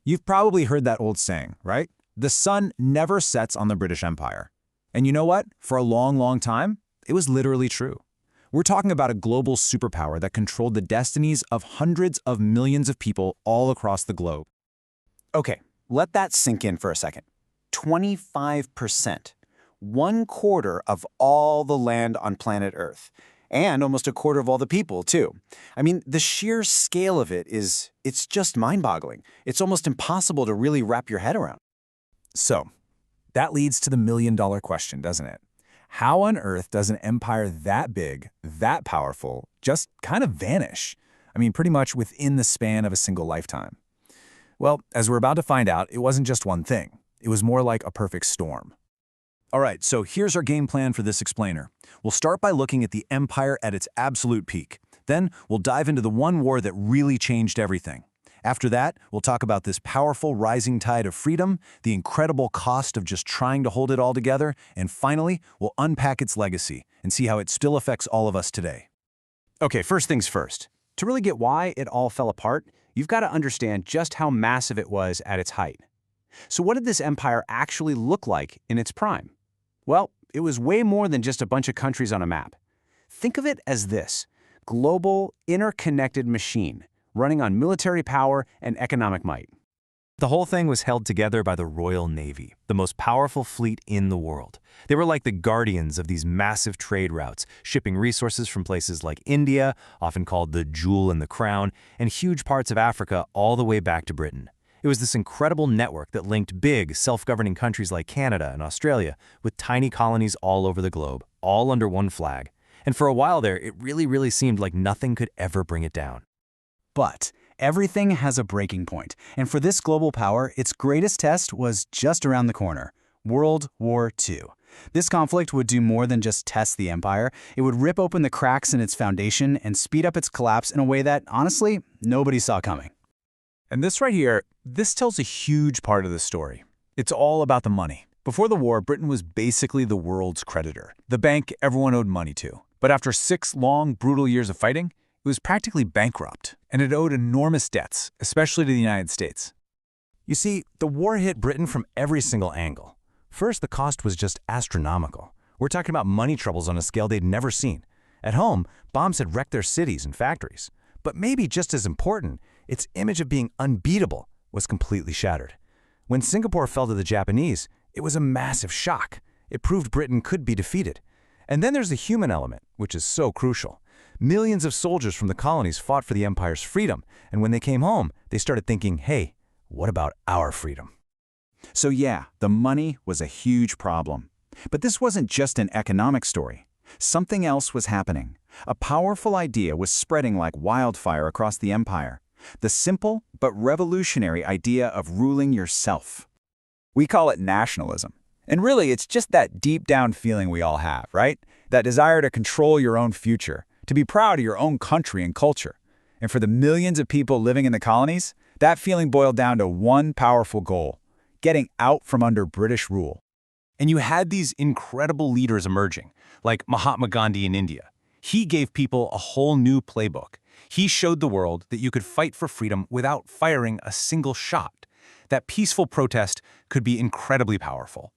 You've probably heard that old saying, right? The sun never sets on the British Empire. And you know what? For a long, long time, it was literally true. We're talking about a global superpower that controlled the destinies of hundreds of millions of people all across the globe. Okay, let that sink in for a second. 25%. 1/4 of all the land on planet Earth. And almost 1/4 of all the people, too. I mean, the sheer scale of it's just mind-boggling. It's almost impossible to really wrap your head around. So, that leads to the million-dollar question, doesn't it? How on earth does an empire that big, that powerful, just kind of vanish? I mean, pretty much within the span of a single lifetime. Well, as we're about to find out, it wasn't just one thing. It was more like a perfect storm. All right, so here's our game plan for this explainer. We'll start by looking at the empire at its absolute peak. Then we'll dive into the one war that really changed everything. After that, we'll talk about this powerful rising tide of freedom, the incredible cost of just trying to hold it all together, and finally, we'll unpack its legacy and see how it still affects all of us today. Okay, first things first. To really get why it all fell apart, you've got to understand just how massive it was at its height. So what did this empire actually look like in its prime? Well, it was way more than just a bunch of countries on a map. Think of it as this: global, interconnected machine running on military power and economic might. The whole thing was held together by the Royal Navy, the most powerful fleet in the world. They were like the guardians of these massive trade routes, shipping resources from places like India, often called the jewel in the crown, and huge parts of Africa all the way back to Britain. It was this incredible network that linked big, self-governing countries like Canada and Australia with tiny colonies all over the globe, all under one flag. And for a while there, it really seemed like nothing could ever bring it down. But everything has a breaking point, and for this global power, its greatest test was just around the corner: World War II. This conflict would do more than just test the empire. It would rip open the cracks in its foundation and speed up its collapse in a way that, honestly, nobody saw coming. And this right here, this tells a huge part of the story. It's all about the money. Before the war, Britain was basically the world's creditor, the bank everyone owed money to. But after 6 long, brutal years of fighting, it was practically bankrupt, and it owed enormous debts, especially to the United States. You see, the war hit Britain from every single angle. First, the cost was just astronomical. We're talking about money troubles on a scale they'd never seen. At home, bombs had wrecked their cities and factories. But maybe just as important, its image of being unbeatable was completely shattered. When Singapore fell to the Japanese, it was a massive shock. It proved Britain could be defeated. And then there's the human element, which is so crucial. Millions of soldiers from the colonies fought for the empire's freedom, and when they came home, they started thinking, hey, what about our freedom? So yeah, the money was a huge problem. But this wasn't just an economic story. Something else was happening. A powerful idea was spreading like wildfire across the empire. The simple but revolutionary idea of ruling yourself. We call it nationalism. And really, it's just that deep down feeling we all have, right? That desire to control your own future, to be proud of your own country and culture. And for the millions of people living in the colonies, that feeling boiled down to one powerful goal: getting out from under British rule. And you had these incredible leaders emerging, like Mahatma Gandhi in India. He gave people a whole new playbook. He showed the world that you could fight for freedom without firing a single shot. That peaceful protest could be incredibly powerful.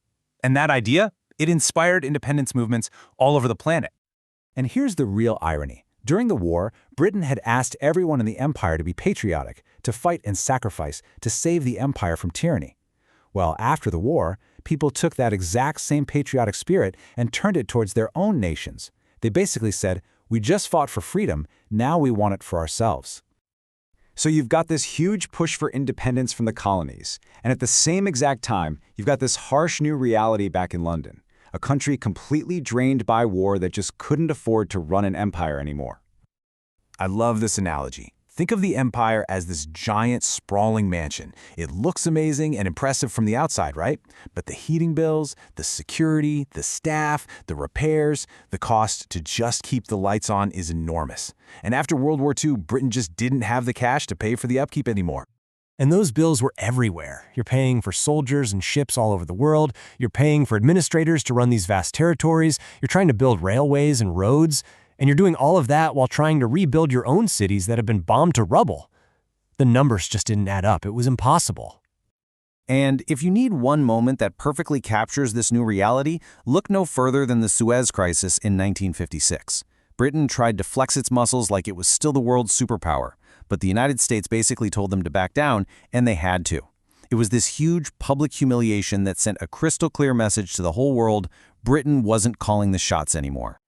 And that idea, it inspired independence movements all over the planet. And here's the real irony. During the war, Britain had asked everyone in the empire to be patriotic, to fight and sacrifice, to save the empire from tyranny. Well, after the war, people took that exact same patriotic spirit and turned it towards their own nations. They basically said, we just fought for freedom, now we want it for ourselves. So you've got this huge push for independence from the colonies, and at the same exact time, you've got this harsh new reality back in London, a country completely drained by war that just couldn't afford to run an empire anymore. I love this analogy. Think of the empire as this giant, sprawling mansion. It looks amazing and impressive from the outside, right? But the heating bills, the security, the staff, the repairs, the cost to just keep the lights on is enormous. And after World War II, Britain just didn't have the cash to pay for the upkeep anymore. And those bills were everywhere. You're paying for soldiers and ships all over the world. You're paying for administrators to run these vast territories. You're trying to build railways and roads. And you're doing all of that while trying to rebuild your own cities that have been bombed to rubble. The numbers just didn't add up. It was impossible. And if you need one moment that perfectly captures this new reality, look no further than the Suez Crisis in 1956. Britain tried to flex its muscles like it was still the world's superpower, but the United States basically told them to back down, and they had to. It was this huge public humiliation that sent a crystal clear message to the whole world: Britain wasn't calling the shots anymore.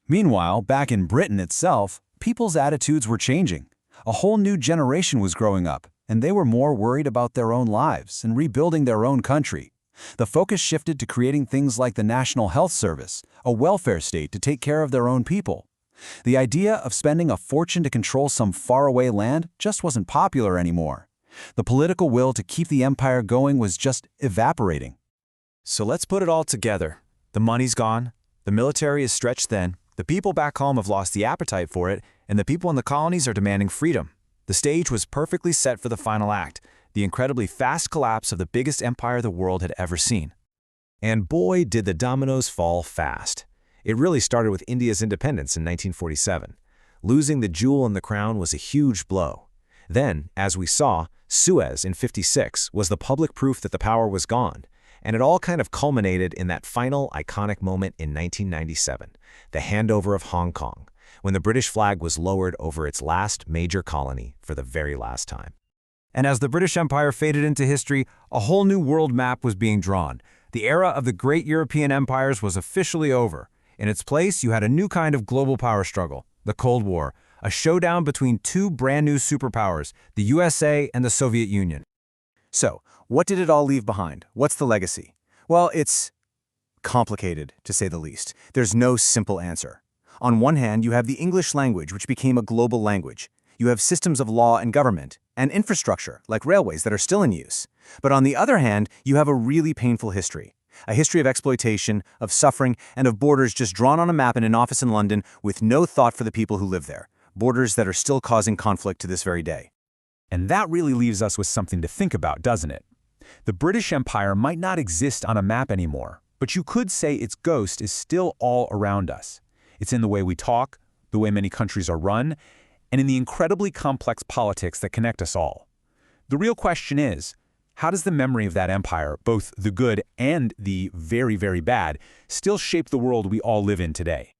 Meanwhile, back in Britain itself, people's attitudes were changing. A whole new generation was growing up, and they were more worried about their own lives and rebuilding their own country. The focus shifted to creating things like the National Health Service, a welfare state to take care of their own people. The idea of spending a fortune to control some faraway land just wasn't popular anymore. The political will to keep the empire going was just evaporating. So let's put it all together. The money's gone, the military is stretched thin, the people back home have lost the appetite for it, and the people in the colonies are demanding freedom. The stage was perfectly set for the final act, the incredibly fast collapse of the biggest empire the world had ever seen. And boy, did the dominoes fall fast. It really started with India's independence in 1947. Losing the jewel in the crown was a huge blow. Then, as we saw, Suez in '56 was the public proof that the power was gone, and it all kind of culminated in that final iconic moment in 1997, the handover of Hong Kong, when the British flag was lowered over its last major colony for the very last time. And as the British Empire faded into history, a whole new world map was being drawn. The era of the great European empires was officially over. In its place, you had a new kind of global power struggle, the Cold War, a showdown between two brand new superpowers, the USA and the Soviet Union. So, what did it all leave behind? What's the legacy? Well, it's complicated, to say the least. There's no simple answer. On one hand, you have the English language, which became a global language. You have systems of law and government, and infrastructure, like railways, that are still in use. But on the other hand, you have a really painful history. A history of exploitation, of suffering, and of borders just drawn on a map in an office in London with no thought for the people who live there. Borders that are still causing conflict to this very day. And that really leaves us with something to think about, doesn't it? The British Empire might not exist on a map anymore, but you could say its ghost is still all around us. It's in the way we talk, the way many countries are run, and in the incredibly complex politics that connect us all. The real question is, how does the memory of that empire, both the good and the very, very bad, still shape the world we all live in today?